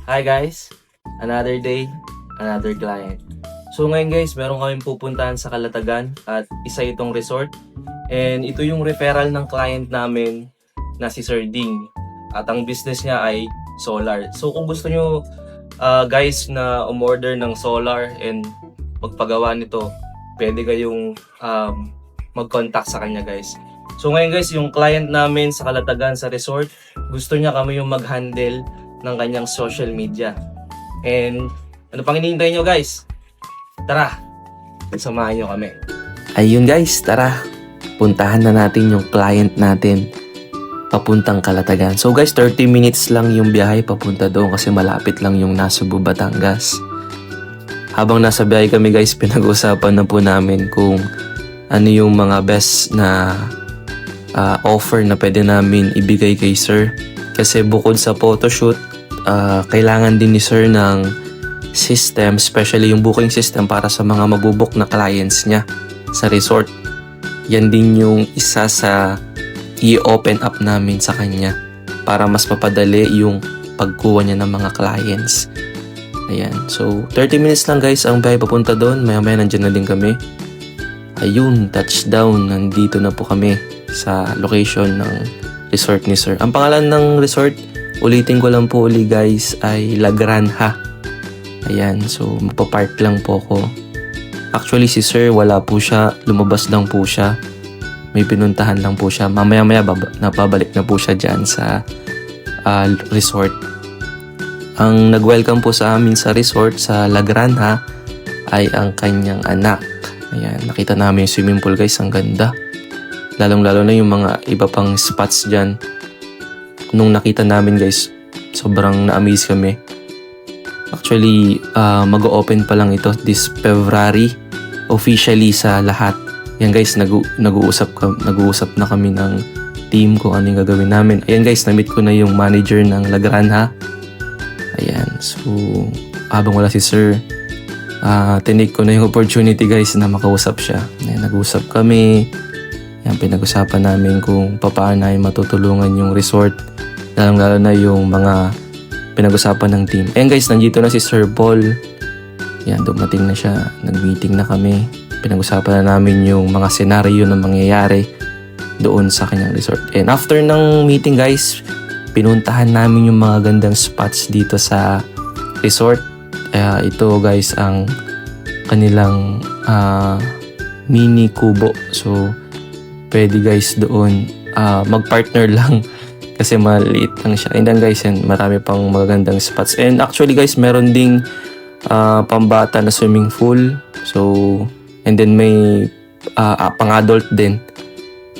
Hi guys! Another day, another client. So ngayon guys, meron kaming pupuntahan sa Calatagan at isa itong resort. And ito yung referral ng client namin na si Sir Ding. At ang business niya ay solar. So kung gusto nyo guys na umorder ng solar and magpagawa nito, pwede kayong mag-contact sa kanya guys. So ngayon guys, yung client namin sa Calatagan sa resort, gusto niya kami yung mag-handle ng kanyang social media. And ano pang hinihintay nyo guys? Tara, samahan nyo kami. Ayun guys, tara. Puntahan na natin yung client natin papuntang Calatagan. So guys, 30 minutes lang yung biyahe papunta doon kasi malapit lang yung Nasugbu, Batangas. Habang nasa biyahe kami guys, pinag-usapan na po namin kung ano yung mga best na offer na pwede namin ibigay kay sir. Kasi bukod sa photoshoot, kailangan din ni sir ng system, especially yung booking system para sa mga mabubook na clients niya sa resort. Yan din yung isa sa i-open up namin sa kanya para mas mapadali yung pagkuha niya ng mga clients. Ayan. So, 30 minutes lang guys ang biyahe papunta doon. Maya-maya nandiyan na din kami. Ayun, touchdown. Nandito na po kami sa location ng resort ni sir. Ang pangalan ng resort, ulitin ko lang po uli guys, ay La Granja. Ayan, so mapapark lang po ko. Actually si sir wala po siya, lumabas lang po siya. May pinuntahan lang po siya. Mamaya-maya napabalik na po siya dyan sa resort. Ang nag-welcome po sa amin sa resort sa La Granja ay ang kanyang anak. Ayan, nakita namin yung swimming pool guys, ang ganda. Lalong-lalo na yung mga iba pang spots dyan. Nung nakita namin guys, sobrang na-amaze kami. Actually, mag-open pa lang ito this February officially sa lahat. Yan guys, nag-uusap na kami ng team kung ano yung gagawin namin. Ayan guys, na-meet ko na yung manager ng La Granja. Ayan, so habang wala si sir, tinake ko na yung opportunity guys na makausap siya. Ayan, nag-usap kami. Ayan, pinag-usapan namin kung paano ay matutulungan yung resort. Lalo na yung mga pinag-usapan ng team. Ayan guys, nandito na si Sir Paul. Ayan, dumating na siya. Nag-meeting na kami. Pinag-usapan na namin yung mga senaryo na mangyayari doon sa kanyang resort. And after ng meeting guys, pinuntahan namin yung mga gandang spots dito sa resort. Ito guys ang kanilang mini kubo. So, pwede guys doon mag-partner lang kasi maliit lang siya. And then guys, yan, marami pang magagandang spots. And actually guys, meron ding pambata na swimming pool. So, and then may pang-adult din.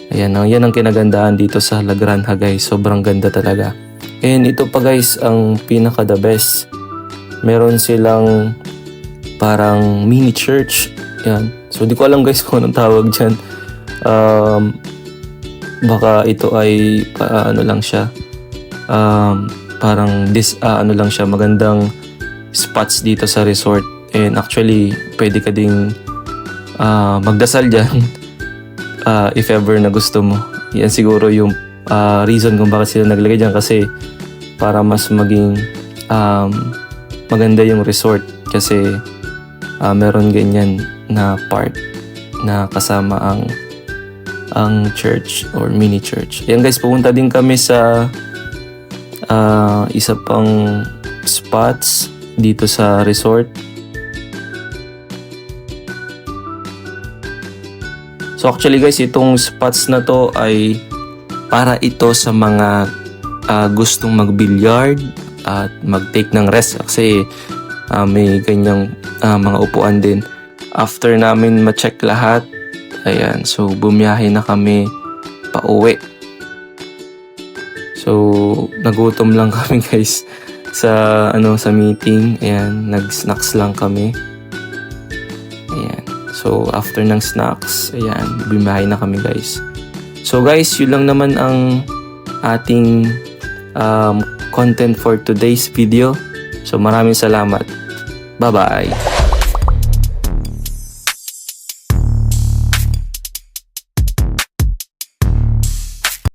Ayan, yan ang kinagandaan dito sa La Granja guys. Sobrang ganda talaga. And ito pa guys, ang pinaka the best. Meron silang parang mini church. Yan. So, di ko alam guys kung anong tawag dyan. Baka ito ay ano lang siya, parang ano lang siya, magandang spots dito sa resort. And actually pwede ka ding magdasal dyan if ever na gusto mo. Yan siguro yung reason kung bakit sila naglagay dyan, kasi para mas maging maganda yung resort, kasi meron ganyan na part na kasama ang church or mini church. Ayan guys, pupunta din kami sa isa pang spots dito sa resort. So actually guys, itong spots na to ay para ito sa mga gustong mag-billiard at mag-take ng rest, kasi may ganyang mga upuan din. After namin ma-check lahat, ayan, so bumiyahe na kami pauwi. So nagutom lang kami guys sa meeting. Ayan, nag-snacks lang kami. Ayan. So after ng snacks, ayan, bumiyahe na kami guys. So guys, yun lang naman ang ating content for today's video. So maraming salamat. Bye-bye.